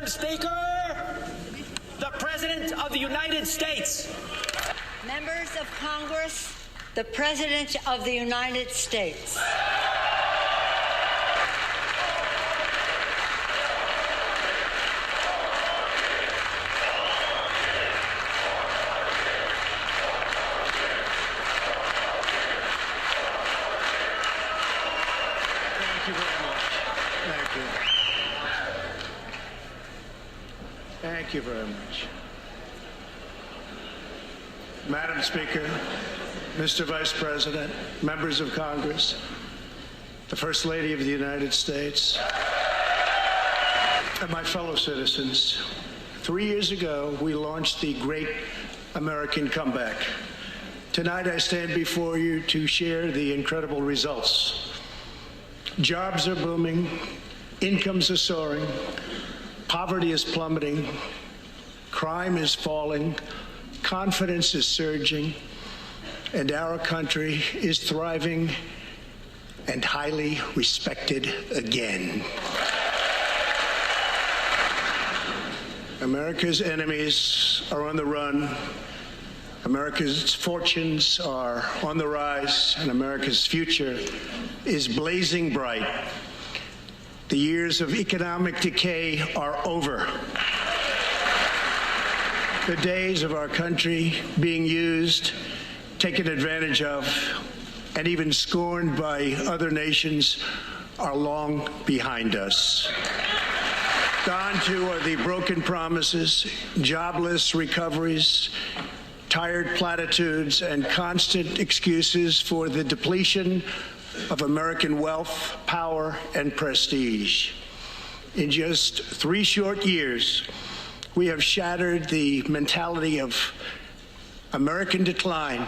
Speaker, the President of the United States. Members of Congress, the President of the United States. Thank you very much. Thank you. Thank you very much. Madam Speaker, Mr. Vice President, members of Congress, the First Lady of the United States, and my fellow citizens, 3 years ago, we launched the Great American Comeback. Tonight, I stand before you to share the incredible results. Jobs are booming, incomes are soaring, poverty is plummeting, crime is falling, confidence is surging, and our country is thriving and highly respected again. America's enemies are on the run. America's fortunes are on the rise, and America's future is blazing bright. The years of economic decay are over. The days of our country being used, taken advantage of, and even scorned by other nations are long behind us. Gone too are the broken promises, jobless recoveries, tired platitudes, and constant excuses for the depletion of American wealth, power, and prestige. In just 3 short years, we have shattered the mentality of American decline,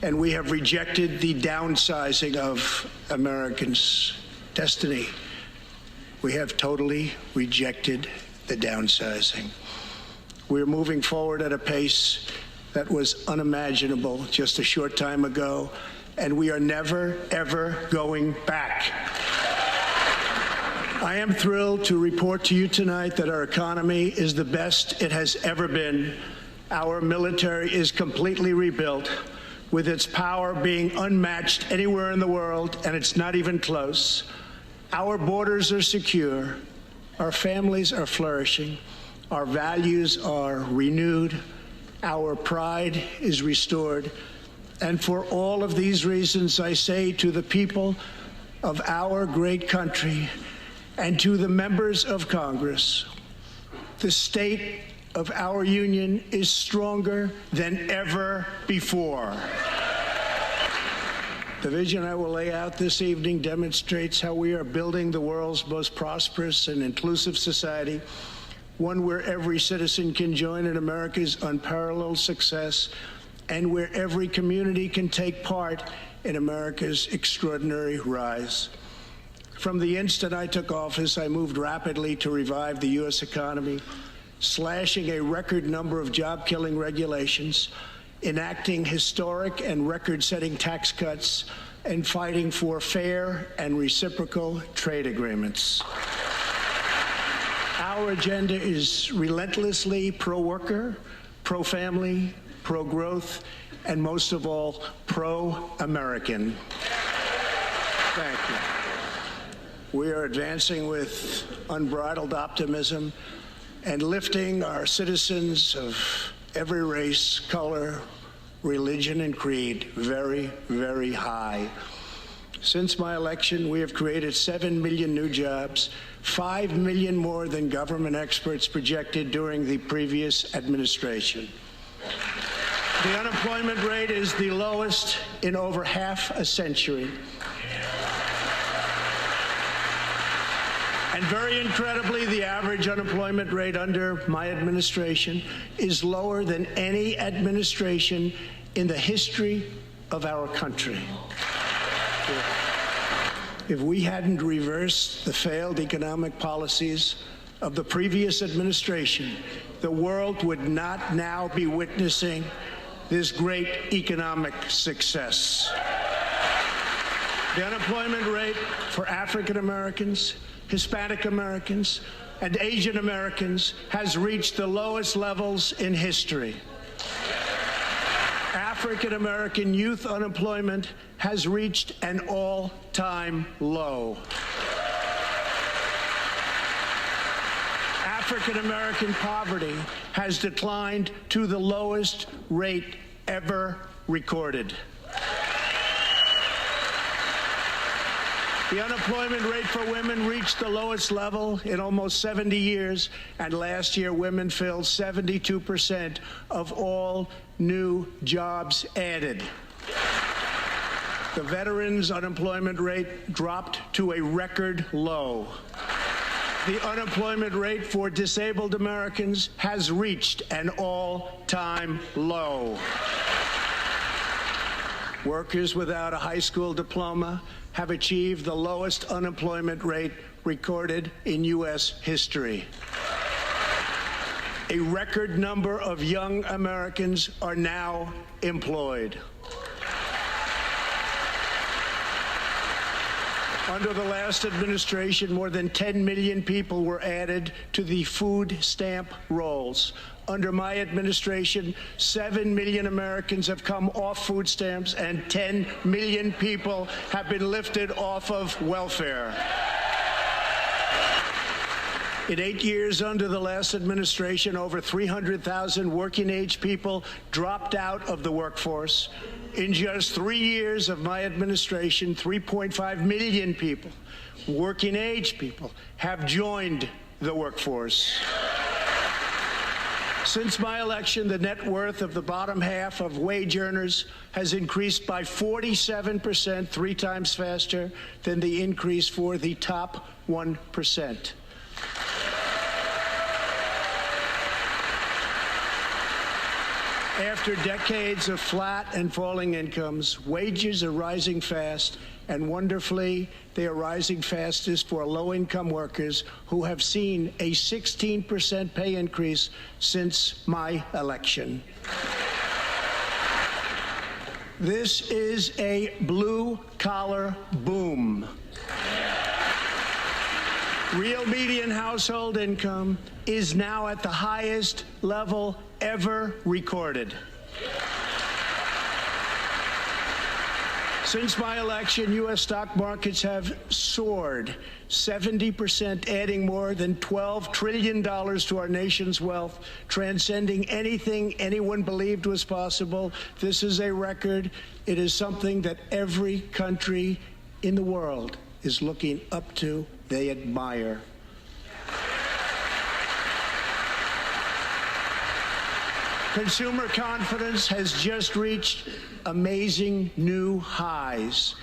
and we have rejected the downsizing of Americans' destiny. We have totally rejected the downsizing. We're moving forward at a pace that was unimaginable just a short time ago, and we are never, ever going back. I am thrilled to report to you tonight that our economy is the best it has ever been. Our military is completely rebuilt, with its power being unmatched anywhere in the world, and it's not even close. Our borders are secure, our families are flourishing, our values are renewed, our pride is restored. And for all of these reasons, I say to the people of our great country and to the members of Congress, the state of our union is stronger than ever before. The vision I will lay out this evening demonstrates how we are building the world's most prosperous and inclusive society, one where every citizen can join in America's unparalleled success and where every community can take part in America's extraordinary rise. From the instant I took office, I moved rapidly to revive the U.S. economy, slashing a record number of job-killing regulations, enacting historic and record-setting tax cuts, and fighting for fair and reciprocal trade agreements. Our agenda is relentlessly pro-worker, pro-family, pro-growth, and most of all, pro-American. Thank you. We are advancing with unbridled optimism and lifting our citizens of every race, color, religion, and creed very, very high. Since my election, we have created 7 million new jobs, 5 million more than government experts projected during the previous administration. The unemployment rate is the lowest in over half a century. And very incredibly, the average unemployment rate under my administration is lower than any administration in the history of our country. If we hadn't reversed the failed economic policies of the previous administration, the world would not now be witnessing this great economic success. The unemployment rate for African Americans, Hispanic Americans, and Asian Americans has reached the lowest levels in history. African American youth unemployment has reached an all-time low. African American poverty has declined to the lowest rate ever recorded. The unemployment rate for women reached the lowest level in almost 70 years, and last year women filled 72% of all new jobs added. The veterans' unemployment rate dropped to a record low. The unemployment rate for disabled Americans has reached an all-time low. Workers without a high school diploma have achieved the lowest unemployment rate recorded in U.S. history. A record number of young Americans are now employed. Under the last administration, more than 10 million people were added to the food stamp rolls. Under my administration, 7 million Americans have come off food stamps, and 10 million people have been lifted off of welfare. In 8 years under the last administration, over 300,000 working-age people dropped out of the workforce. In just 3 years of my administration, 3.5 million people, working-age people, have joined the workforce. Since my election, the net worth of the bottom half of wage earners has increased by 47%, 3 times faster than the increase for the top 1%. After decades of flat and falling incomes, wages are rising fast, and wonderfully, they are rising fastest for low-income workers who have seen a 16% pay increase since my election. This is a blue-collar boom. Real median household income is now at the highest level ever recorded. Since my election, U.S. stock markets have soared 70%, adding more than $12 trillion to our nation's wealth, transcending anything anyone believed was possible. This is a record. It is something that every country in the world is looking up to. They admire. Consumer confidence has just reached amazing new highs.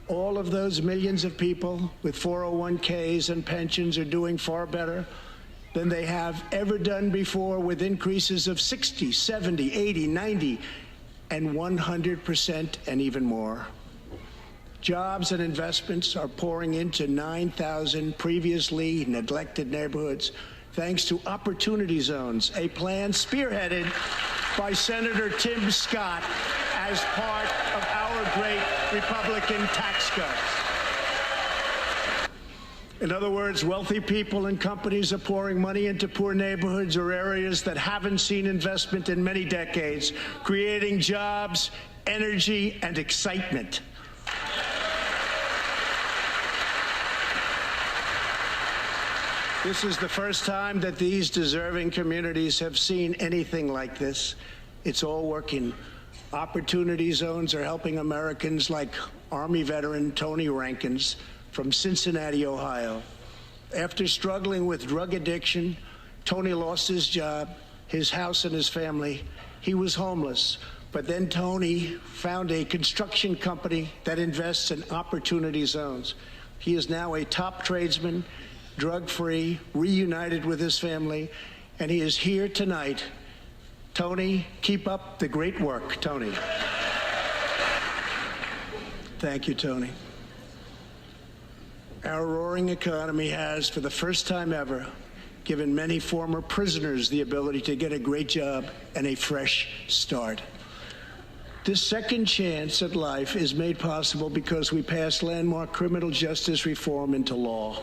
All of those millions of people with 401ks and pensions are doing far better than they have ever done before, with increases of 60, 70, 80, 90, and 100% and even more. Jobs and investments are pouring into 9,000 previously neglected neighborhoods, thanks to Opportunity Zones, a plan spearheaded by Senator Tim Scott as part of our great Republican tax cuts. In other words, wealthy people and companies are pouring money into poor neighborhoods or areas that haven't seen investment in many decades, creating jobs, energy, and excitement. This is the first time that these deserving communities have seen anything like this. It's all working. Opportunity Zones are helping Americans like Army veteran Tony Rankins from Cincinnati, Ohio. After struggling with drug addiction, Tony lost his job, his house, and his family. He was homeless. But then Tony found a construction company that invests in Opportunity Zones. He is now a top tradesman, drug-free, reunited with his family, and he is here tonight. Tony, keep up the great work, Tony. Thank you, Tony. Our roaring economy has, for the first time ever, given many former prisoners the ability to get a great job and a fresh start. This second chance at life is made possible because we passed landmark criminal justice reform into law.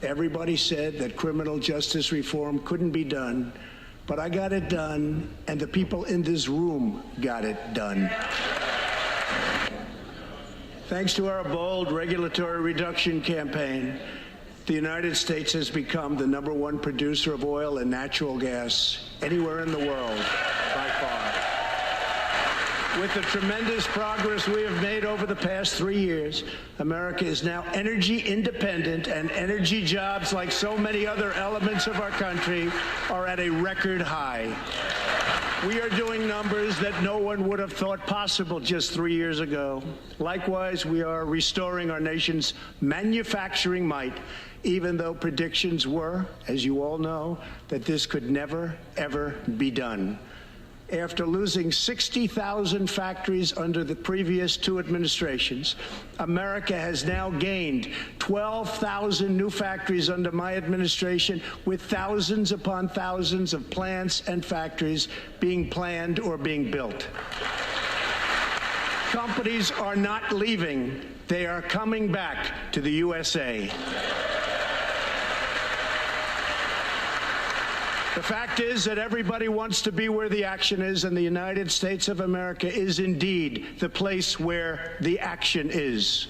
Everybody said that criminal justice reform couldn't be done, but I got it done, and the people in this room got it done. Thanks to our bold regulatory reduction campaign, the United States has become the #1 producer of oil and natural gas anywhere in the world, by far. With the tremendous progress we have made over the past 3 years, America is now energy independent, and energy jobs, like so many other elements of our country, are at a record high. We are doing numbers that no one would have thought possible just 3 years ago. Likewise, we are restoring our nation's manufacturing might, even though predictions were, as you all know, that this could never, ever be done. After losing 60,000 factories under the previous 2 administrations, America has now gained 12,000 new factories under my administration, with thousands upon thousands of plants and factories being planned or being built. Companies are not leaving. They are coming back to the USA. The fact is that everybody wants to be where the action is, and the United States of America is indeed the place where the action is.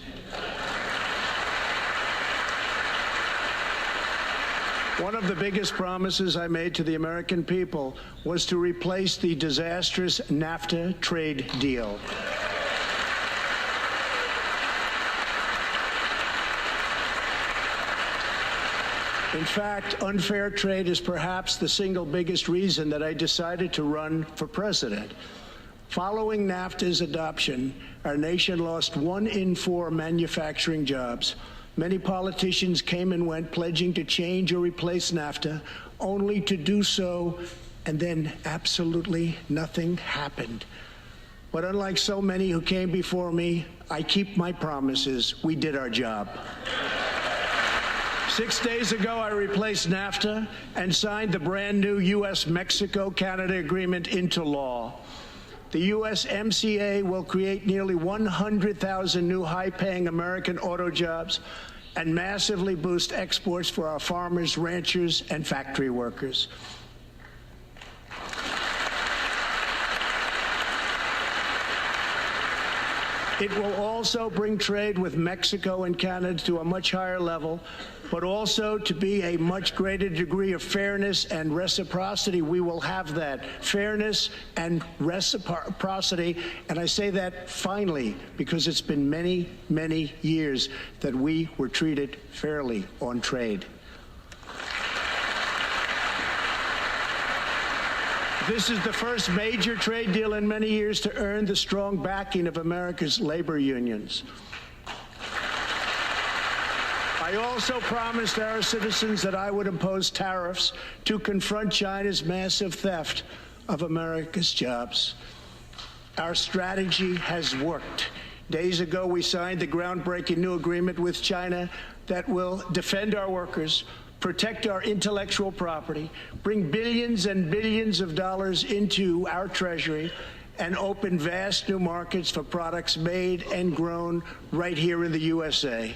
One of the biggest promises I made to the American people was to replace the disastrous Nafta trade deal. In fact, unfair trade is perhaps the single biggest reason that I decided to run for president. Following NAFTA's adoption, our nation lost 1 in 4 manufacturing jobs. Many politicians came and went, pledging to change or replace NAFTA, only to do so, and then absolutely nothing happened. But unlike so many who came before me, I keep my promises. We did our job. 6 days ago, I replaced NAFTA and signed the brand new U.S.-Mexico-Canada agreement into law. The USMCA will create nearly 100,000 new high-paying American auto jobs and massively boost exports for our farmers, ranchers, and factory workers. It will also bring trade with Mexico and Canada to a much higher level, but also to be a much greater degree of fairness and reciprocity. We will have that fairness and reciprocity, and I say that finally because it's been many, many years that we were treated fairly on trade. This is the first major trade deal in many years to earn the strong backing of America's labor unions. I also promised our citizens that I would impose tariffs to confront China's massive theft of America's jobs. Our strategy has worked. Days ago, we signed the groundbreaking new agreement with China that will defend our workers, protect our intellectual property, bring billions and billions of dollars into our treasury, and open vast new markets for products made and grown right here in the USA.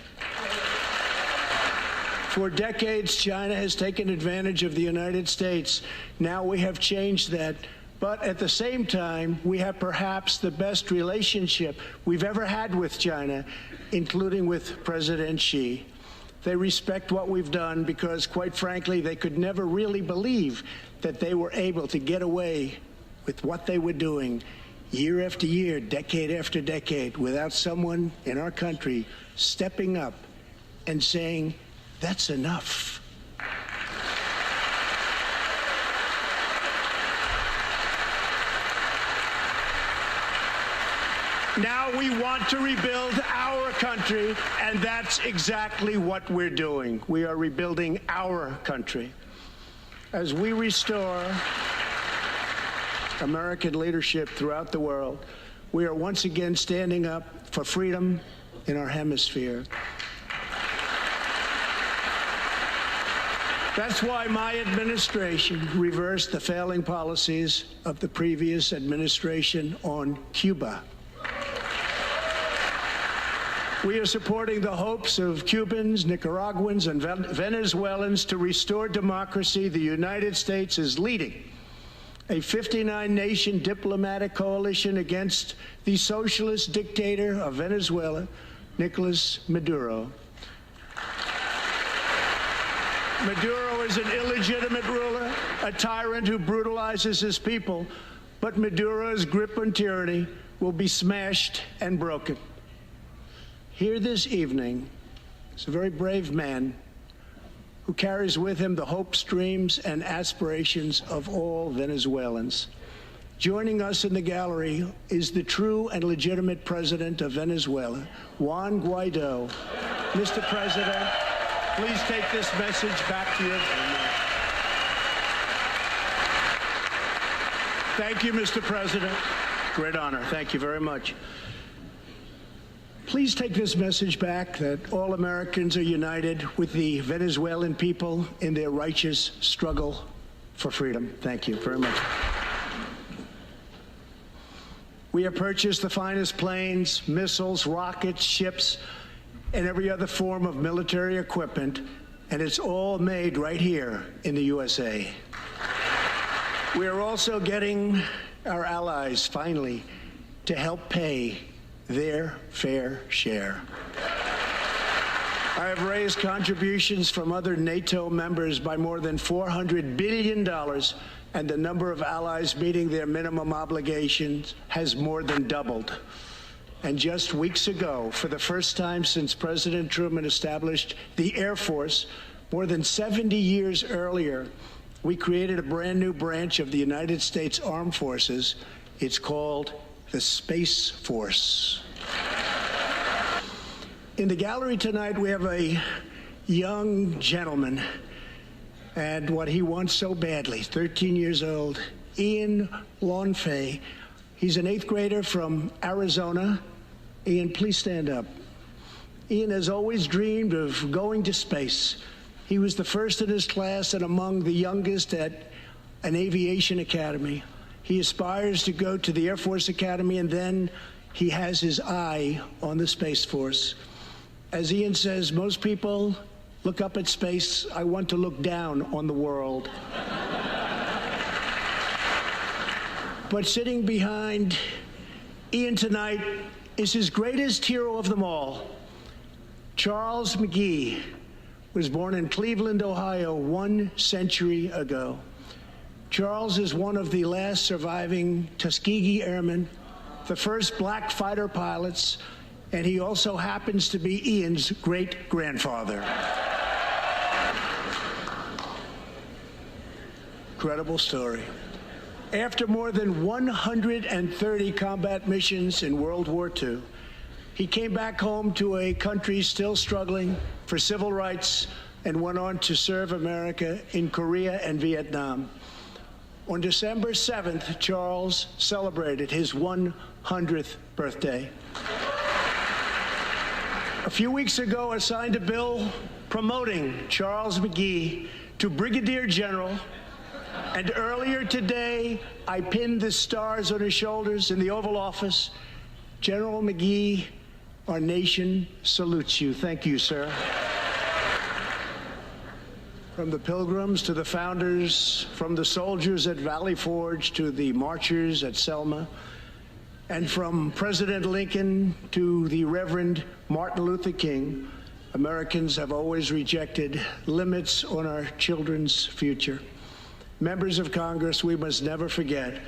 For decades, China has taken advantage of the United States. Now we have changed that. But at the same time, we have perhaps the best relationship we've ever had with China, including with President Xi. They respect what we've done because, quite frankly, they could never really believe that they were able to get away with what they were doing year after year, decade after decade, without someone in our country stepping up and saying, that's enough. Now we want to rebuild our country, and that's exactly what we're doing. We are rebuilding our country. As we restore American leadership throughout the world, we are once again standing up for freedom in our hemisphere. That's why my administration reversed the failing policies of the previous administration on Cuba. We are supporting the hopes of Cubans, Nicaraguans, and Venezuelans to restore democracy. The United States is leading a 59-nation diplomatic coalition against the socialist dictator of Venezuela, Nicolas Maduro. Maduro is an illegitimate ruler, a tyrant who brutalizes his people, but Maduro's grip on tyranny will be smashed and broken. Here this evening is a very brave man who carries with him the hopes, dreams, and aspirations of all Venezuelans. Joining us in the gallery is the true and legitimate president of Venezuela, Juan Guaido. Mr. President, please take this message back to you. Thank you, Mr. President. Great honor. Thank you very much. Please take this message back that all Americans are united with the Venezuelan people in their righteous struggle for freedom. Thank you very much. We have purchased the finest planes, missiles, rockets, ships, and every other form of military equipment, and it's all made right here in the USA. We are also getting our allies, finally, to help pay their fair share. I have raised contributions from other NATO members by more than $400 billion, and the number of allies meeting their minimum obligations has more than doubled. And just weeks ago, for the first time since President Truman established the Air Force, more than 70 years earlier, we created a brand new branch of the United States Armed Forces. It's called the Space Force. In the gallery tonight, we have a young gentleman, and what he wants so badly, 13 years old, Ian Lawnfay. He's an 8th grader from Arizona. Ian, please stand up. Ian has always dreamed of going to space. He was the first in his class and among the youngest at an aviation academy. He aspires to go to the Air Force Academy, and then he has his eye on the Space Force. As Ian says, most people look up at space. I want to look down on the world. But sitting behind Ian tonight is his greatest hero of them all. Charles McGee was born in Cleveland, Ohio, 1 century ago. Charles is one of the last surviving Tuskegee Airmen, the first black fighter pilots, and he also happens to be Ian's great-grandfather. Incredible story. After more than 130 combat missions in World War II, he came back home to a country still struggling for civil rights and went on to serve America in Korea and Vietnam. On December 7th, Charles celebrated his 100th birthday. A few weeks ago, I signed a bill promoting Charles McGee to Brigadier General, and earlier today, I pinned the stars on his shoulders in the Oval Office. General McGee, our nation salutes you. Thank you, sir. From the Pilgrims to the founders, from the soldiers at Valley Forge to the marchers at Selma, and from President Lincoln to the Reverend Martin Luther King, Americans have always rejected limits on our children's future. Members of Congress, we must never forget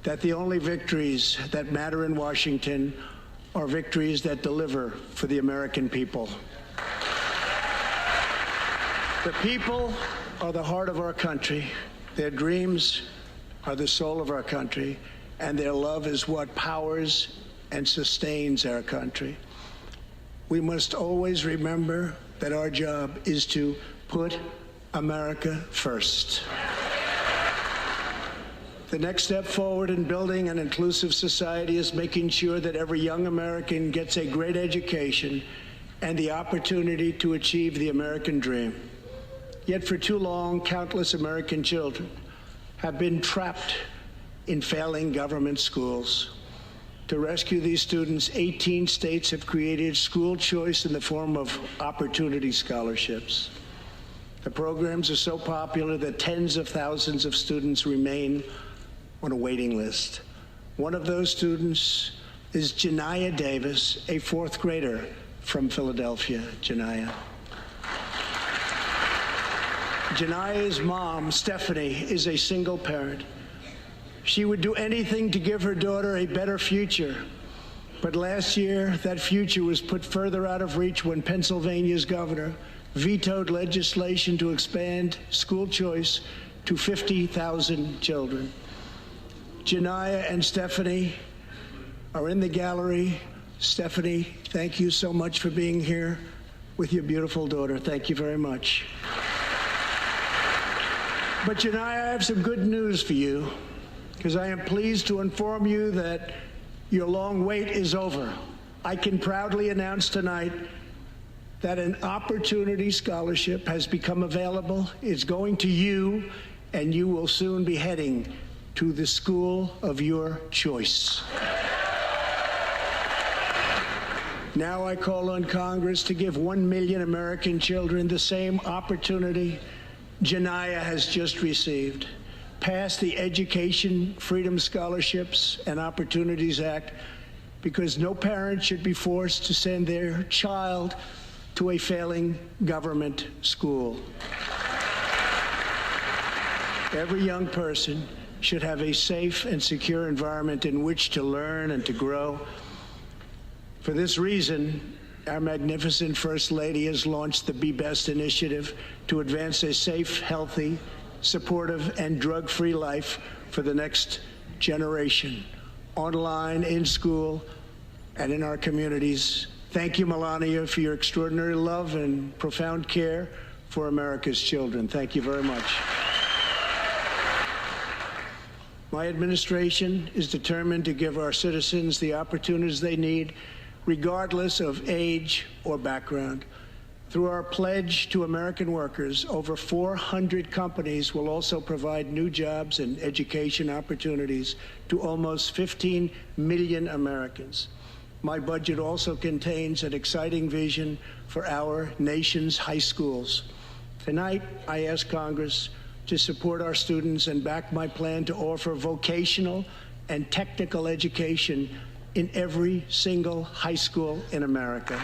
that the only victories that matter in Washington are victories that deliver for the American people. The people are the heart of our country. Their dreams are the soul of our country, and their love is what powers and sustains our country. We must always remember that our job is to put America first. The next step forward in building an inclusive society is making sure that every young American gets a great education and the opportunity to achieve the American dream. Yet for too long, countless American children have been trapped in failing government schools. To rescue these students, 18 states have created school choice in the form of opportunity scholarships. The programs are so popular that tens of thousands of students remain on a waiting list. One of those students is Janiyah Davis, a fourth grader from Philadelphia. Janiyah's mom, Stephanie, is a single parent. She would do anything to give her daughter a better future. But last year, that future was put further out of reach when Pennsylvania's governor vetoed legislation to expand school choice to 50,000 children. Janiyah and Stephanie are in the gallery. Stephanie, thank you so much for being here with your beautiful daughter. Thank you very much. But Janiyah, I have some good news for you, because I am pleased to inform you that your long wait is over. I can proudly announce tonight that an opportunity scholarship has become available. It's going to you, and you will soon be heading to the school of your choice. Now I call on Congress to give 1 million American children the same opportunity Janiyah has just received. Pass the Education Freedom Scholarships and Opportunities Act, because no parent should be forced to send their child to a failing government school. Every young person should have a safe and secure environment in which to learn and to grow. For this reason, our magnificent First Lady has launched the Be Best initiative to advance a safe, healthy, supportive, and drug-free life for the next generation, online, in school, and in our communities. Thank you, Melania, for your extraordinary love and profound care for America's children. Thank you very much. My administration is determined to give our citizens the opportunities they need, regardless of age or background. Through our pledge to American workers, over 400 companies will also provide new jobs and education opportunities to almost 15 million Americans. My budget also contains an exciting vision for our nation's high schools. Tonight, I ask Congress to support our students and back my plan to offer vocational and technical education in every single high school in America.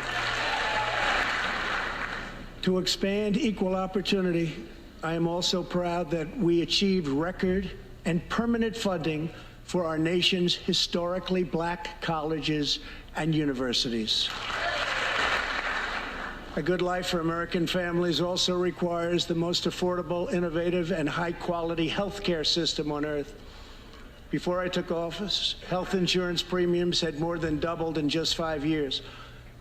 To expand equal opportunity, I am also proud that we achieved record and permanent funding for our nation's historically black colleges and universities. A good life for American families also requires the most affordable, innovative, and high-quality health care system on earth. Before I took office, health insurance premiums had more than doubled in just 5 years.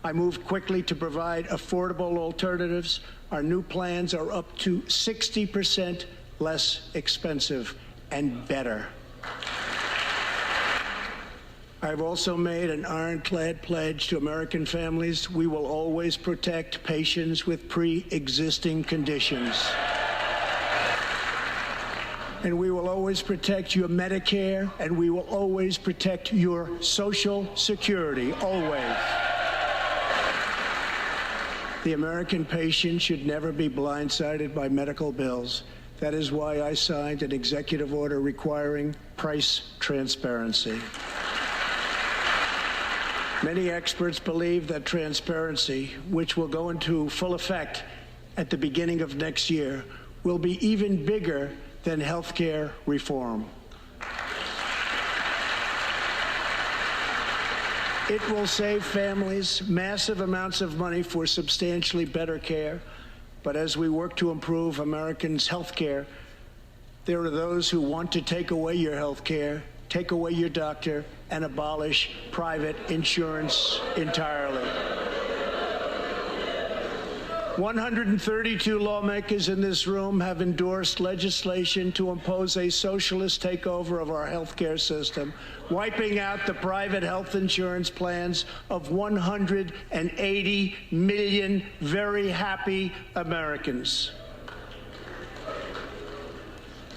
I moved quickly to provide affordable alternatives. Our new plans are up to 60% less expensive and better. I've also made an ironclad pledge to American families. We will always protect patients with pre-existing conditions. And we will always protect your Medicare, and we will always protect your Social Security, always. The American patient should never be blindsided by medical bills. That is why I signed an executive order requiring price transparency. Many experts believe that transparency, which will go into full effect at the beginning of next year, will be even bigger than health care reform. It will save families massive amounts of money for substantially better care. But as we work to improve Americans' health care, there are those who want to take away your health care, take away your doctor, and abolish private insurance entirely. 132 lawmakers in this room have endorsed legislation to impose a socialist takeover of our health care system, wiping out the private health insurance plans of 180 million very happy Americans.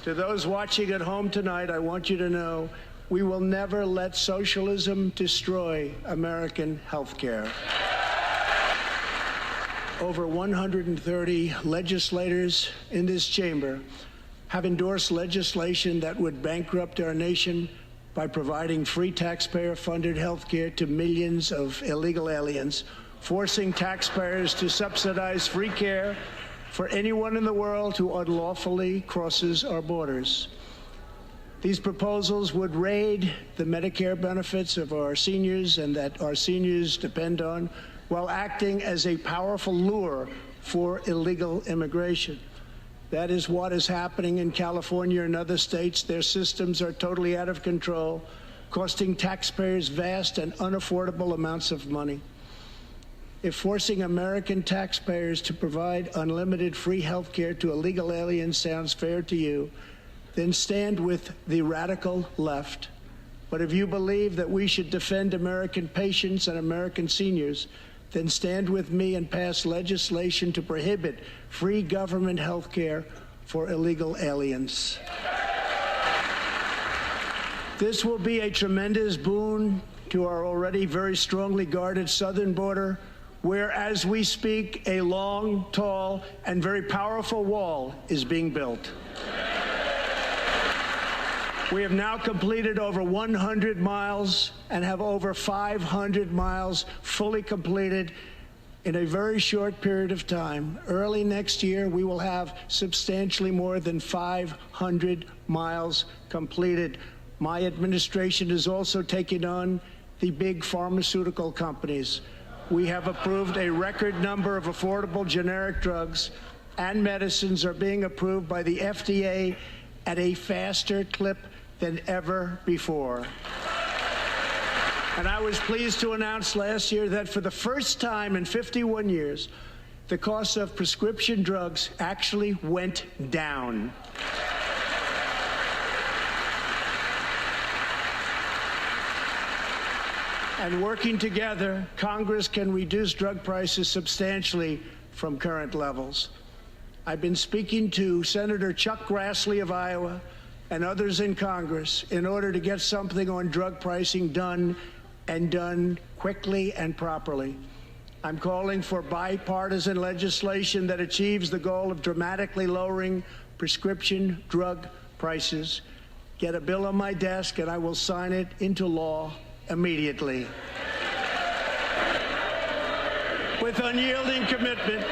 To those watching at home tonight, I want you to know We will never let socialism destroy American health care. Over 130 legislators in this chamber have endorsed legislation that would bankrupt our nation by providing free taxpayer-funded health care to millions of illegal aliens, forcing taxpayers to subsidize free care for anyone in the world who unlawfully crosses our borders. These proposals would raid the Medicare benefits of our seniors and that our seniors depend on, while acting as a powerful lure for illegal immigration. That is what is happening in California and other states. Their systems are totally out of control, costing taxpayers vast and unaffordable amounts of money. If forcing American taxpayers to provide unlimited free health care to illegal aliens sounds fair to you, then stand with the radical left. But if you believe that we should defend American patients and American seniors, then stand with me and pass legislation to prohibit free government health care for illegal aliens. This will be a tremendous boon to our already very strongly guarded southern border, where, as we speak, a long, tall, and very powerful wall is being built. We have now completed over 100 miles and have over 500 miles fully completed in a very short period of time. Early next year, we will have substantially more than 500 miles completed. My administration is also taking on the big pharmaceutical companies. We have approved a record number of affordable generic drugs, and medicines are being approved by the FDA at a faster clip than ever before. And I was pleased to announce last year that for the first time in 51 years, the cost of prescription drugs actually went down. And working together, Congress can reduce drug prices substantially from current levels. I've been speaking to Senator Chuck Grassley of Iowa and others in Congress in order to get something on drug pricing done, and done quickly and properly. I'm calling for bipartisan legislation that achieves the goal of dramatically lowering prescription drug prices. Get a bill on my desk and I will sign it into law immediately. With unyielding commitment,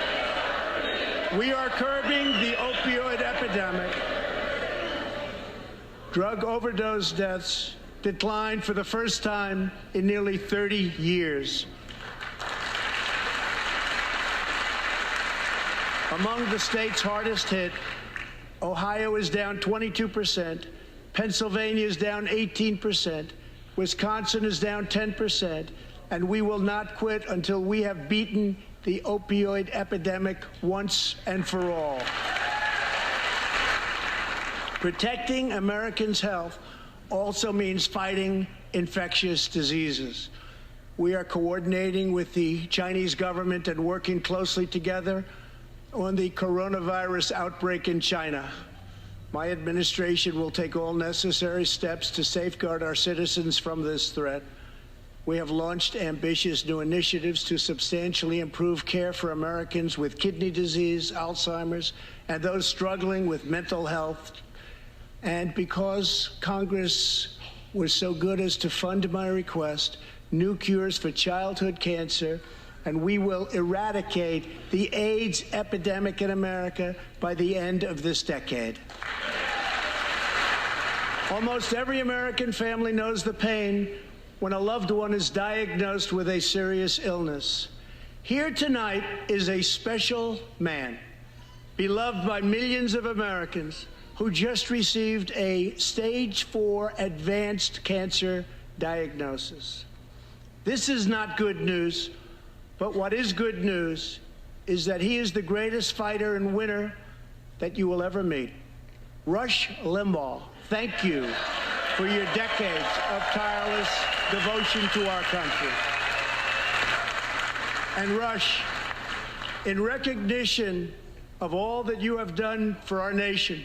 we are curbing the opioid epidemic. Drug overdose deaths declined for the first time in nearly 30 years. Among the states hardest hit, Ohio is down 22%, Pennsylvania is down 18%, Wisconsin is down 10%, and we will not quit until we have beaten the opioid epidemic once and for all. Protecting Americans' health also means fighting infectious diseases. We are coordinating with the Chinese government and working closely together on the coronavirus outbreak in China. My administration will take all necessary steps to safeguard our citizens from this threat. We have launched ambitious new initiatives to substantially improve care for Americans with kidney disease, Alzheimer's, and those struggling with mental health. And because Congress was so good as to fund my request, new cures for childhood cancer, and we will eradicate the AIDS epidemic in America by the end of this decade. Almost every American family knows the pain when a loved one is diagnosed with a serious illness. Here tonight is a special man, beloved by millions of Americans, who just received a stage 4 advanced cancer diagnosis. This is not good news, but what is good news is that he is the greatest fighter and winner that you will ever meet. Rush Limbaugh, thank you for your decades of tireless devotion to our country. And Rush, in recognition of all that you have done for our nation,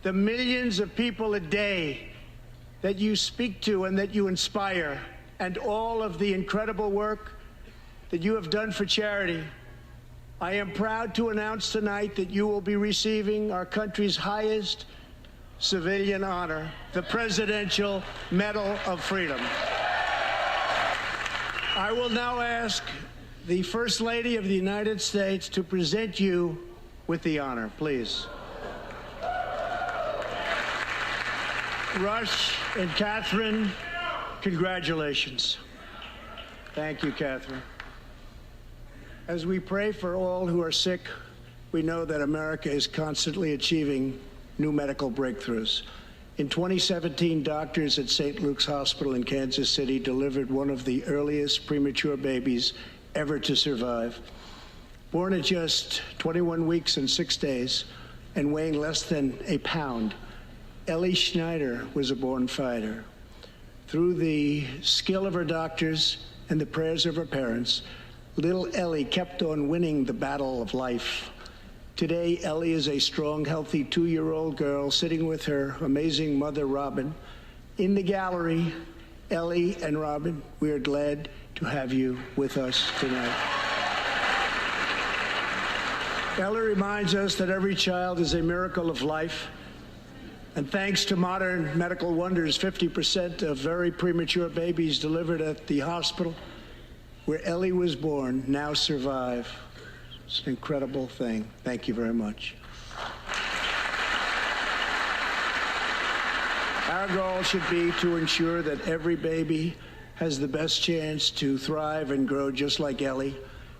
the millions of people a day that you speak to and that you inspire, and all of the incredible work that you have done for charity. I am proud to announce tonight that you will be receiving our country's highest civilian honor, the Presidential Medal of Freedom. I will now ask the First Lady of the United States to present you with the honor, please. Rush and Catherine, congratulations. Thank you, Catherine. As we pray for all who are sick, we know that America is constantly achieving new medical breakthroughs. In 2017, doctors at St. Luke's Hospital in Kansas City delivered one of the earliest premature babies ever to survive. Born at just 21 weeks and 6 days and weighing less than a pound, Ellie Schneider was a born fighter. Through the skill of her doctors and the prayers of her parents, little Ellie kept on winning the battle of life. Today, Ellie is a strong, healthy 2-year-old girl sitting with her amazing mother, Robin. In the gallery, Ellie and Robin, we are glad to have you with us tonight. Ellie reminds us that every child is a miracle of life. And thanks to modern medical wonders, 50% of very premature babies delivered at the hospital where Ellie was born now survive. It's an incredible thing. Thank you very much. Our goal should be to ensure that every baby has the best chance to thrive and grow just like Ellie.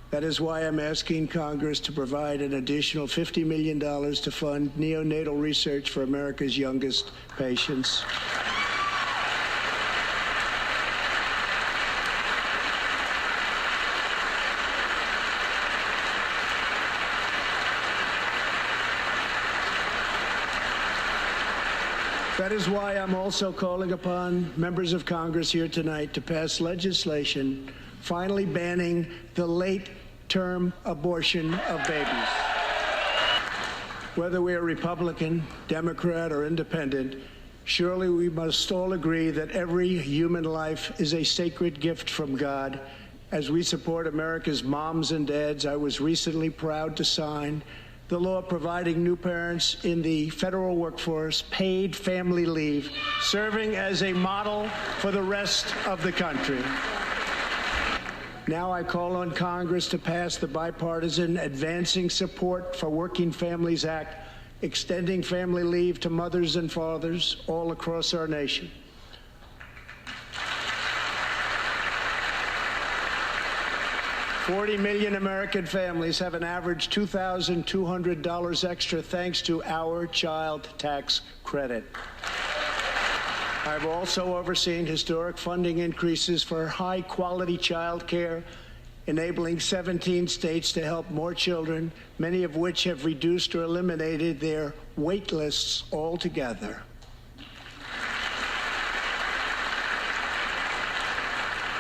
That is why I'm asking Congress to provide an additional $50 million to fund neonatal research for America's youngest patients. That is why I'm also calling upon members of Congress here tonight to pass legislation finally banning the late-term abortion of babies. Whether we are Republican, Democrat, or Independent, surely we must all agree that every human life is a sacred gift from God. As we support America's moms and dads, I was recently proud to sign the law providing new parents in the federal workforce paid family leave, serving as a model for the rest of the country. Now I call on Congress to pass the bipartisan Advancing Support for Working Families Act, extending family leave to mothers and fathers all across our nation. $40 million American families have an average $2,200 extra thanks to our child tax credit. I've also overseen historic funding increases for high-quality child care, enabling 17 states to help more children, many of which have reduced or eliminated their wait lists altogether.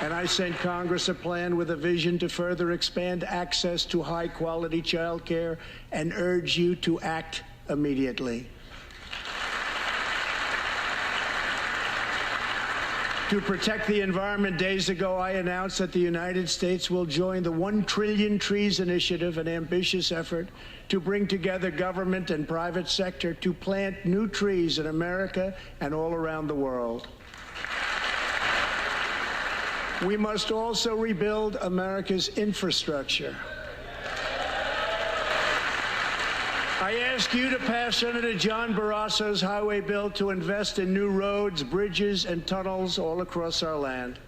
And I sent Congress a plan with a vision to further expand access to high-quality child care and urge you to act immediately. To protect the environment, days ago, I announced that the United States will join the 1 Trillion Trees Initiative, an ambitious effort to bring together government and private sector to plant new trees in America and all around the world. We must also rebuild America's infrastructure. I ask you to pass Senator John Barrasso's highway bill to invest in new roads, bridges, and tunnels all across our land.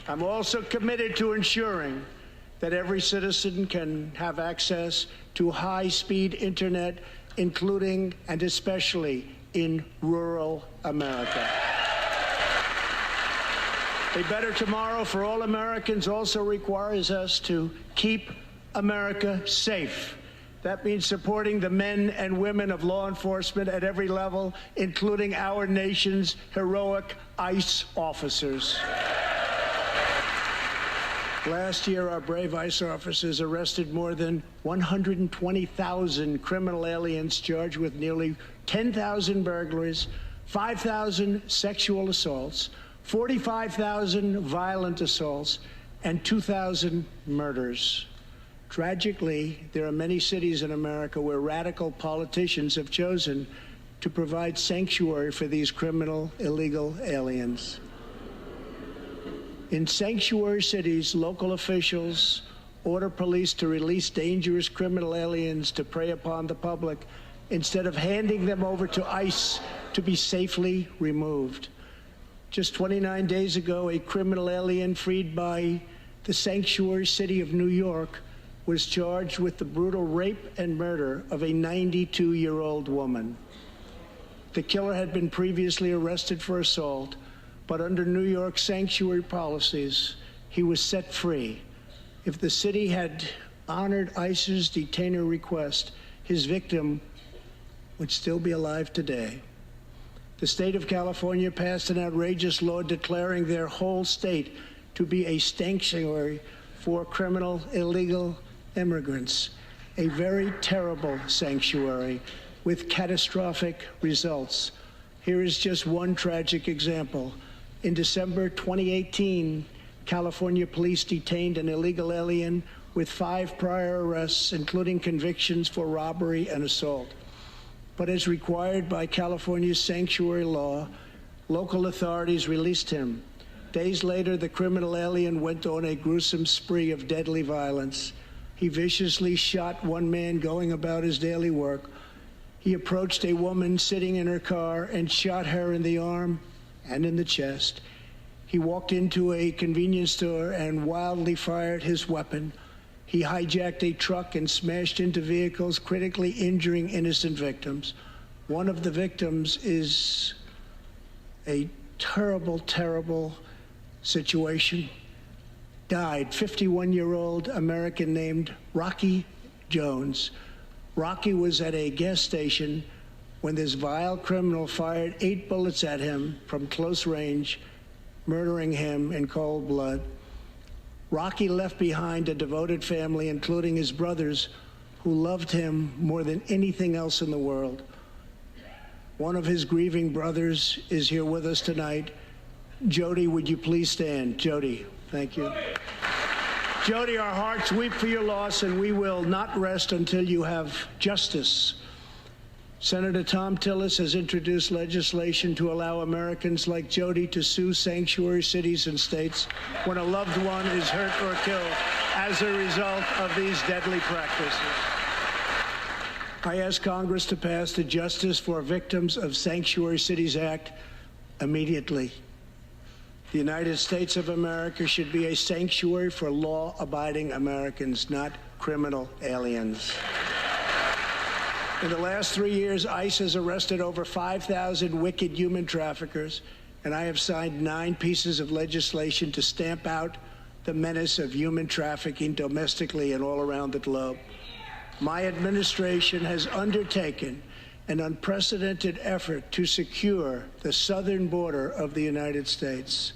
I'm also committed to ensuring that every citizen can have access to high-speed internet, including and especially in rural America. A better tomorrow for all Americans also requires us to keep America safe. That means supporting the men and women of law enforcement at every level, including our nation's heroic ICE officers. Last year, our brave ICE officers arrested more than 120,000 criminal aliens charged with nearly 10,000 burglaries, 5,000 sexual assaults, 45,000 violent assaults, and 2,000 murders. Tragically, there are many cities in America where radical politicians have chosen to provide sanctuary for these criminal, illegal aliens. In sanctuary cities, local officials order police to release dangerous criminal aliens to prey upon the public instead of handing them over to ICE to be safely removed. Just 29 days ago, a criminal alien freed by the sanctuary city of New York was charged with the brutal rape and murder of a 92-year-old woman. The killer had been previously arrested for assault, but under New York sanctuary policies, he was set free. If the city had honored ICE's detainer request, his victim would still be alive today. The state of California passed an outrageous law declaring their whole state to be a sanctuary for criminal, illegal immigrants, a very terrible sanctuary with catastrophic results. Here is just one tragic example. In December 2018, California police detained an illegal alien with 5 prior arrests, including convictions for robbery and assault. But as required by California's sanctuary law, local authorities released him. Days later, the criminal alien went on a gruesome spree of deadly violence. He viciously shot one man going about his daily work. He approached a woman sitting in her car and shot her in the arm and in the chest. He walked into a convenience store and wildly fired his weapon. He hijacked a truck and smashed into vehicles, critically injuring innocent victims. One of the victims is a terrible, terrible situation. Died, 51-year-old American named Rocky Jones. Rocky was at a gas station when this vile criminal fired 8 bullets at him from close range, murdering him in cold blood. Rocky left behind a devoted family, including his brothers, who loved him more than anything else in the world. One of his grieving brothers is here with us tonight. Jody, would you please stand? Jody, thank you. Jody, our hearts weep for your loss, and we will not rest until you have justice. Senator Tom Tillis has introduced legislation to allow Americans like Jody to sue sanctuary cities and states when a loved one is hurt or killed as a result of these deadly practices. I ask Congress to pass the Justice for Victims of Sanctuary Cities Act immediately. The United States of America should be a sanctuary for law-abiding Americans, not criminal aliens. In the last 3 years, ICE has arrested over 5,000 wicked human traffickers, and I have signed 9 pieces of legislation to stamp out the menace of human trafficking domestically and all around the globe. My administration has undertaken an unprecedented effort to secure the southern border of the United States.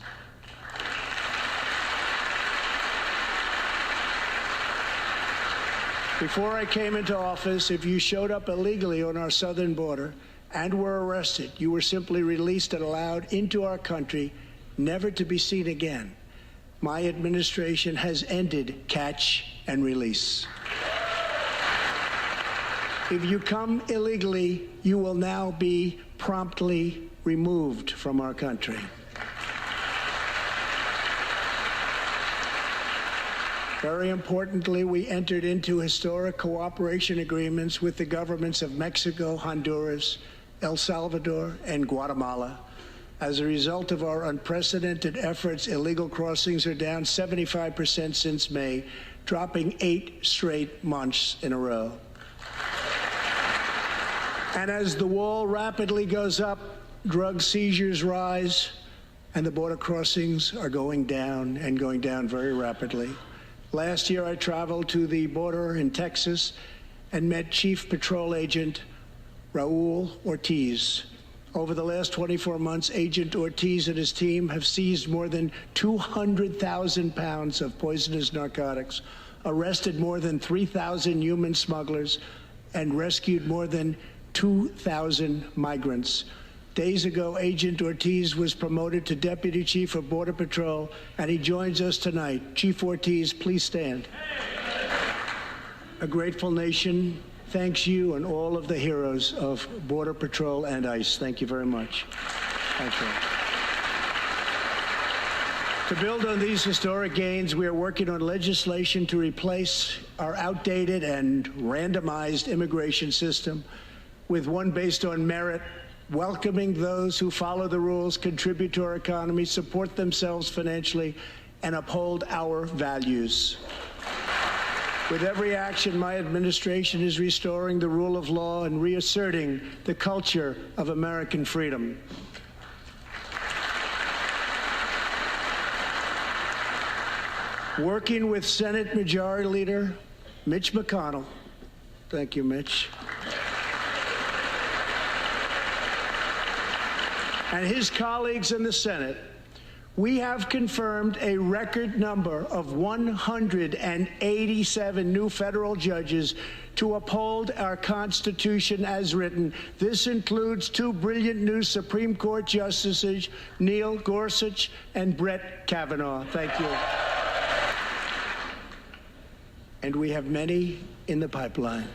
Before I came into office, if you showed up illegally on our southern border and were arrested, you were simply released and allowed into our country, never to be seen again. My administration has ended catch and release. If you come illegally, you will now be promptly removed from our country. Very importantly, we entered into historic cooperation agreements with the governments of Mexico, Honduras, El Salvador, and Guatemala. As a result of our unprecedented efforts, illegal crossings are down 75% since May, dropping 8 straight months in a row. And as the wall rapidly goes up, drug seizures rise, and the border crossings are going down and going down very rapidly. Last year, I traveled to the border in Texas and met Chief Patrol Agent Raul Ortiz. Over the last 24 months, Agent Ortiz and his team have seized more than 200,000 pounds of poisonous narcotics, arrested more than 3,000 human smugglers, and rescued more than 2,000 migrants. Days ago, Agent Ortiz was promoted to Deputy Chief of Border Patrol, and he joins us tonight. Chief Ortiz, please stand. A grateful nation thanks you and all of the heroes of Border Patrol and ICE. Thank you very much. Thank you. To build on these historic gains, we are working on legislation to replace our outdated and randomized immigration system with one based on merit, welcoming those who follow the rules, contribute to our economy, support themselves financially, and uphold our values. With every action, my administration is restoring the rule of law and reasserting the culture of American freedom. Working with Senate Majority Leader Mitch McConnell, thank you, Mitch, and his colleagues in the Senate, we have confirmed a record number of 187 new federal judges to uphold our Constitution as written. This includes two brilliant new Supreme Court justices, Neil Gorsuch and Brett Kavanaugh. Thank you. And we have many in the pipeline.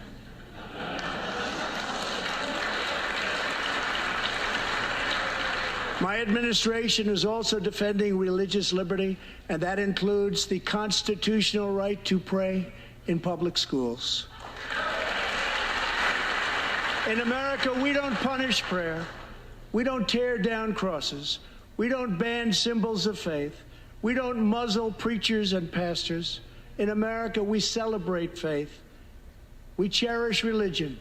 My administration is also defending religious liberty, and that includes the constitutional right to pray in public schools. In America, we don't punish prayer. We don't tear down crosses. We don't ban symbols of faith. We don't muzzle preachers and pastors. In America, we celebrate faith. We cherish religion.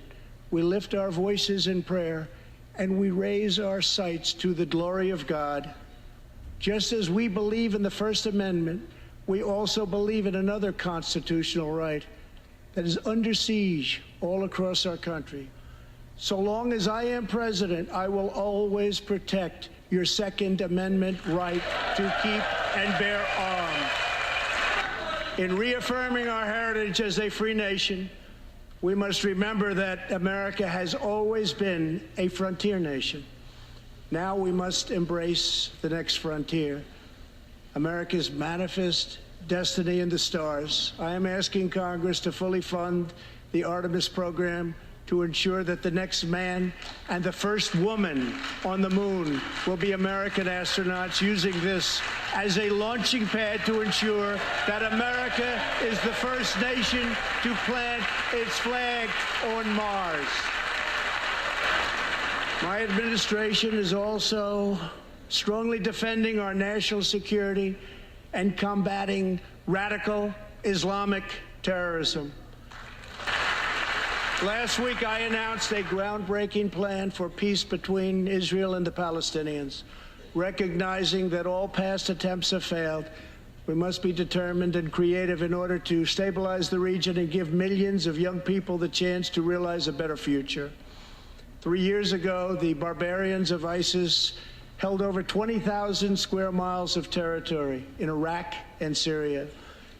We lift our voices in prayer, and we raise our sights to the glory of God. Just as we believe in the First Amendment, we also believe in another constitutional right that is under siege all across our country. So long as I am president, I will always protect your Second Amendment right to keep and bear arms. In reaffirming our heritage as a free nation, we must remember that America has always been a frontier nation. Now we must embrace the next frontier, America's manifest destiny in the stars. I am asking Congress to fully fund the Artemis program to ensure that the next man and the first woman on the moon will be American astronauts, using this as a launching pad to ensure that America is the first nation to plant its flag on Mars. My administration is also strongly defending our national security and combating radical Islamic terrorism. Last week, I announced a groundbreaking plan for peace between Israel and the Palestinians. Recognizing that all past attempts have failed, we must be determined and creative in order to stabilize the region and give millions of young people the chance to realize a better future. 3 years ago, the barbarians of ISIS held over 20,000 square miles of territory in Iraq and Syria.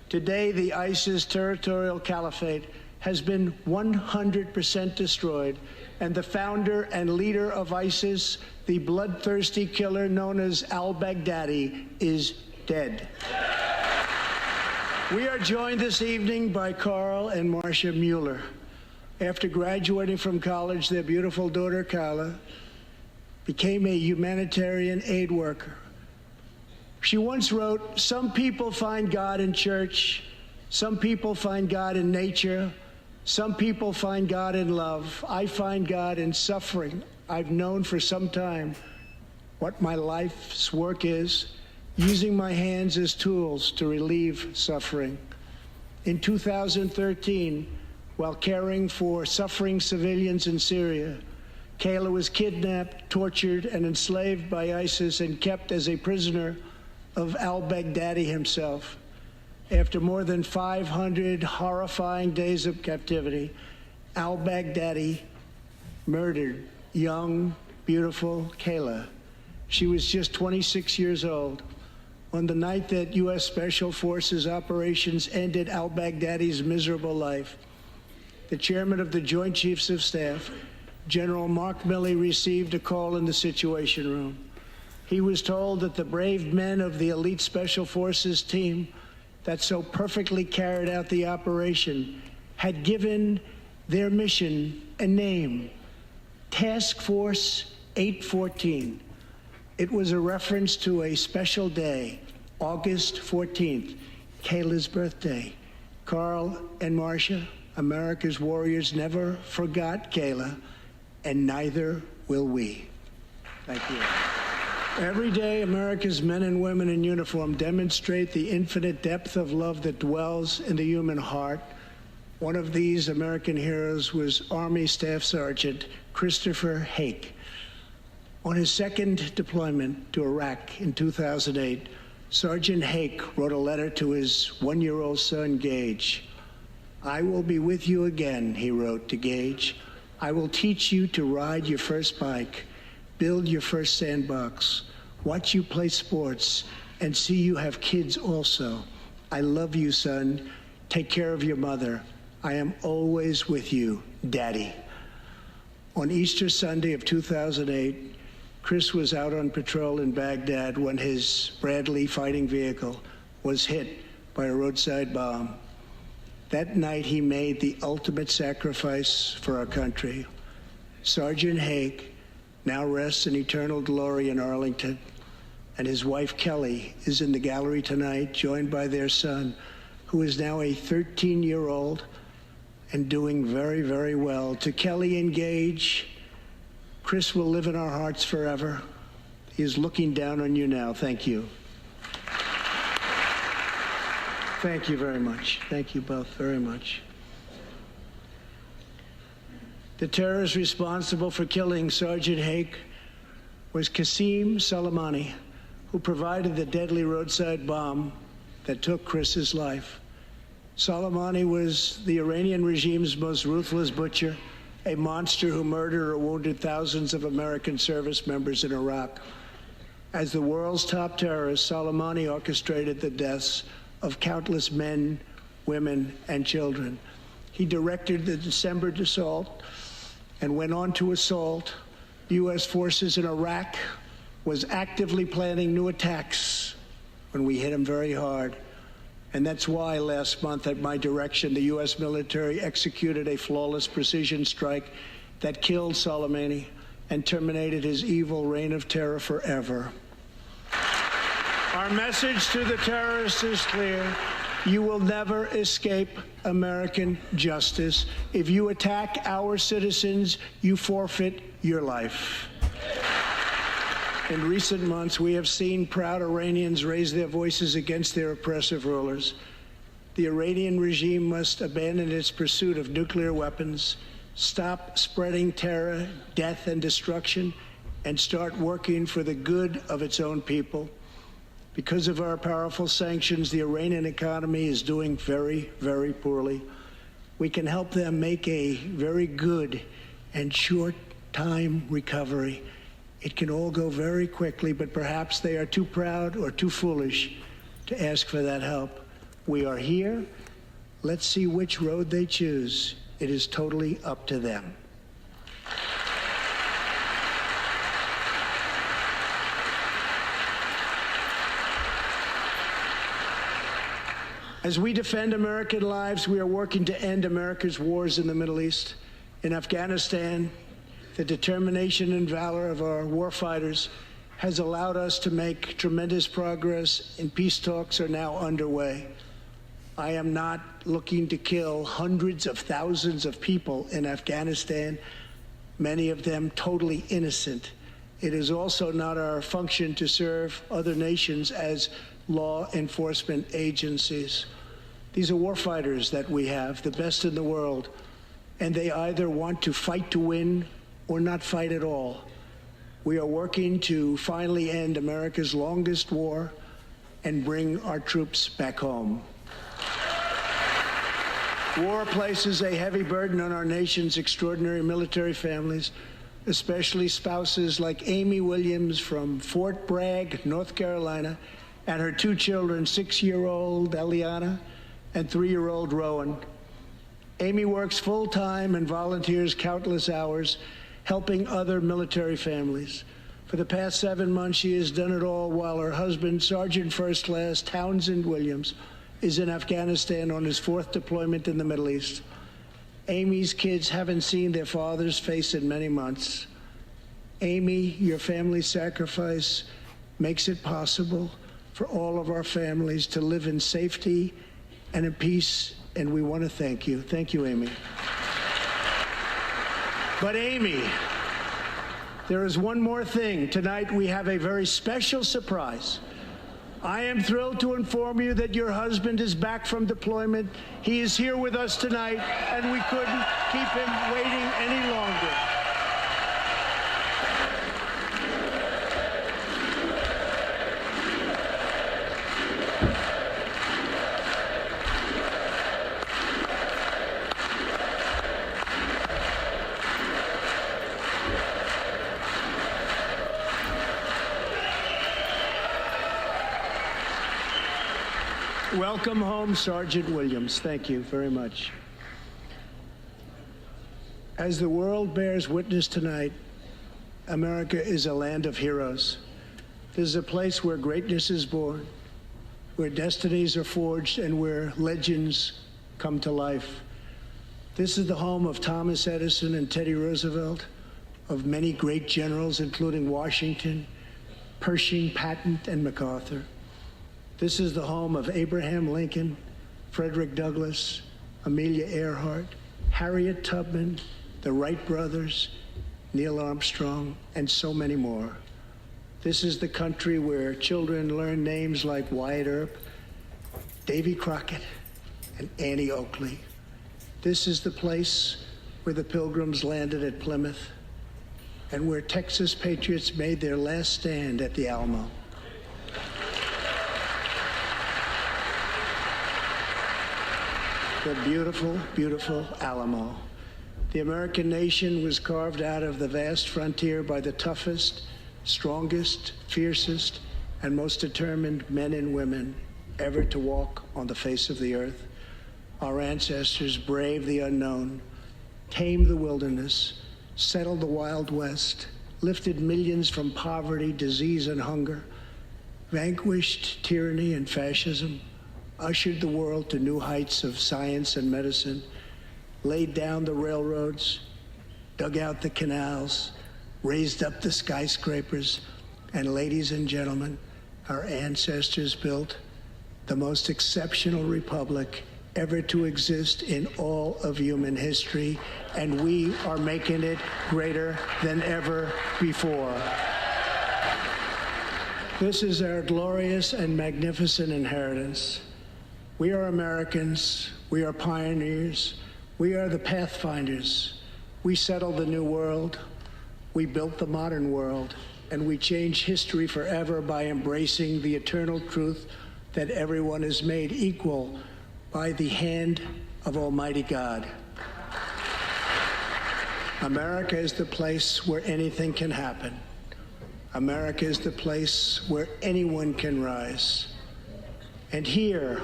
Today, the ISIS territorial caliphate has been 100% destroyed, and the founder and leader of ISIS, the bloodthirsty killer known as al-Baghdadi, is dead. We are joined this evening by Carl and Marcia Mueller. After graduating from college, their beautiful daughter, Carla, became a humanitarian aid worker. She once wrote, "Some people find God in church, some people find God in nature, some people find God in love. I find God in suffering. I've known for some time what my life's work is, using my hands as tools to relieve suffering." In 2013, while caring for suffering civilians in Syria, Kayla was kidnapped, tortured, and enslaved by ISIS and kept as a prisoner of al-Baghdadi himself. After more than 500 horrifying days of captivity, al-Baghdadi murdered young, beautiful Kayla. She was just 26 years old. On the night that U.S. Special Forces operations ended al-Baghdadi's miserable life, the chairman of the Joint Chiefs of Staff General Mark Milley received a call in the Situation Room. He was told that the brave men of the elite Special Forces team that so perfectly carried out the operation had given their mission a name, Task Force 814. It was a reference to a special day, August 14th, Kayla's birthday. Carl and Marcia, America's warriors, never forgot Kayla, and neither will we. Thank you. Every day, America's men and women in uniform demonstrate the infinite depth of love that dwells in the human heart. One of these American heroes was Army Staff Sergeant Christopher Hake. On his second deployment to Iraq in 2008, Sergeant Hake wrote a letter to his one-year-old son, Gage. "I will be with you again," he wrote to Gage. "I will teach you to ride your first bike, build your first sandbox, watch you play sports, and see you have kids also. I love you, son. Take care of your mother. I am always with you, Daddy." On Easter Sunday of 2008, Chris was out on patrol in Baghdad when his Bradley fighting vehicle was hit by a roadside bomb. That night, he made the ultimate sacrifice for our country. Sergeant Hake now rests in eternal glory in Arlington, and his wife, Kelly, is in the gallery tonight, joined by their son, who is now a 13-year-old and doing very, very well. To Kelly and Gage, Chris will live in our hearts forever. He is looking down on you now. Thank you. Thank you very much. Thank you both very much. The terrorist responsible for killing Sergeant Hake was Qasem Soleimani, who provided the deadly roadside bomb that took Chris's life. Soleimani was the Iranian regime's most ruthless butcher, a monster who murdered or wounded thousands of American service members in Iraq. As the world's top terrorist, Soleimani orchestrated the deaths of countless men, women, and children. He directed the December assault and went on to assault U.S. forces in Iraq, was actively planning new attacks when we hit him very hard. And that's why last month, at my direction, the U.S. military executed a flawless precision strike that killed Soleimani and terminated his evil reign of terror forever. Our message to the terrorists is clear. You will never escape American justice. If you attack our citizens, you forfeit your life. In recent months, we have seen proud Iranians raise their voices against their oppressive rulers. The Iranian regime must abandon its pursuit of nuclear weapons, stop spreading terror, death, and destruction, and start working for the good of its own people. Because of our powerful sanctions, the Iranian economy is doing very, very poorly. We can help them make a very good and short-time recovery. It can all go very quickly, but perhaps they are too proud or too foolish to ask for that help. We are here. Let's see which road they choose. It is totally up to them. As we defend American lives, we are working to end America's wars in the Middle East. In Afghanistan, the determination and valor of our warfighters has allowed us to make tremendous progress, and peace talks are now underway. I am not looking to kill hundreds of thousands of people in Afghanistan, many of them totally innocent. It is also not our function to serve other nations as law enforcement agencies. These are warfighters that we have, the best in the world, and they either want to fight to win or not fight at all. We are working to finally end America's longest war and bring our troops back home. War places a heavy burden on our nation's extraordinary military families, especially spouses like Amy Williams from Fort Bragg, North Carolina, and her two children, 6-year-old Eliana and 3-year-old Rowan. Amy works full-time and volunteers countless hours, helping other military families. For the past 7 months, she has done it all while her husband, Sergeant First Class Townsend Williams, is in Afghanistan on his 4th deployment in the Middle East. Amy's kids haven't seen their father's face in many months. Amy, your family's sacrifice makes it possible for all of our families to live in safety and in peace, and we want to thank you. Thank you, Amy. But Amy, there is one more thing. Tonight we have a very special surprise. I am thrilled to inform you that your husband is back from deployment. He is here with us tonight, and we couldn't keep him waiting any longer. Welcome home, Sergeant Williams. Thank you very much. As the world bears witness tonight, America is a land of heroes. This is a place where greatness is born, where destinies are forged, and where legends come to life. This is the home of Thomas Edison and Teddy Roosevelt, of many great generals, including Washington, Pershing, Patton, and MacArthur. This is the home of Abraham Lincoln, Frederick Douglass, Amelia Earhart, Harriet Tubman, the Wright brothers, Neil Armstrong, and so many more. This is the country where children learn names like Wyatt Earp, Davy Crockett, and Annie Oakley. This is the place where the Pilgrims landed at Plymouth and where Texas patriots made their last stand at the Alamo. The beautiful, beautiful Alamo. The American nation was carved out of the vast frontier by the toughest, strongest, fiercest, and most determined men and women ever to walk on the face of the earth. Our ancestors braved the unknown, tamed the wilderness, settled the Wild West, lifted millions from poverty, disease, and hunger, vanquished tyranny and fascism, ushered the world to new heights of science and medicine, laid down the railroads, dug out the canals, raised up the skyscrapers, and ladies and gentlemen, our ancestors built the most exceptional republic ever to exist in all of human history, and we are making it greater than ever before. This is our glorious and magnificent inheritance. We are Americans, we are pioneers, we are the pathfinders. We settled the new world, we built the modern world, and we changed history forever by embracing the eternal truth that everyone is made equal by the hand of Almighty God. America is the place where anything can happen. America is the place where anyone can rise. And here,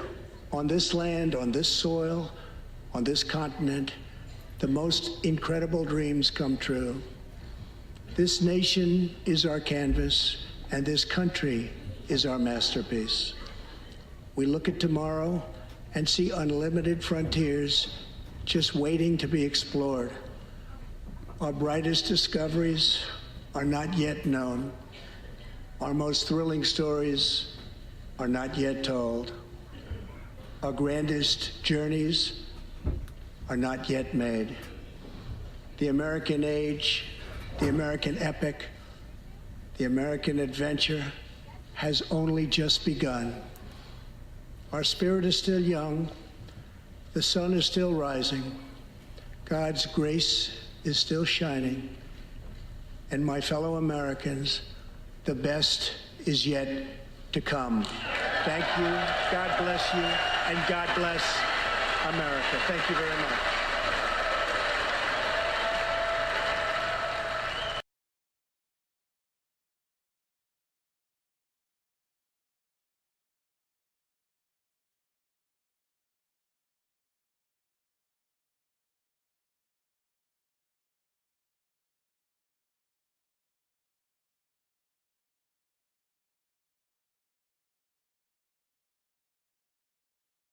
on this land, on this soil, on this continent, the most incredible dreams come true. This nation is our canvas, and this country is our masterpiece. We look at tomorrow and see unlimited frontiers just waiting to be explored. Our brightest discoveries are not yet known. Our most thrilling stories are not yet told. Our grandest journeys are not yet made. The American age, the American epic, the American adventure has only just begun. Our spirit is still young. The sun is still rising. God's grace is still shining. And my fellow Americans, the best is yet to come. Thank you. God bless you. And God bless America. Thank you very much.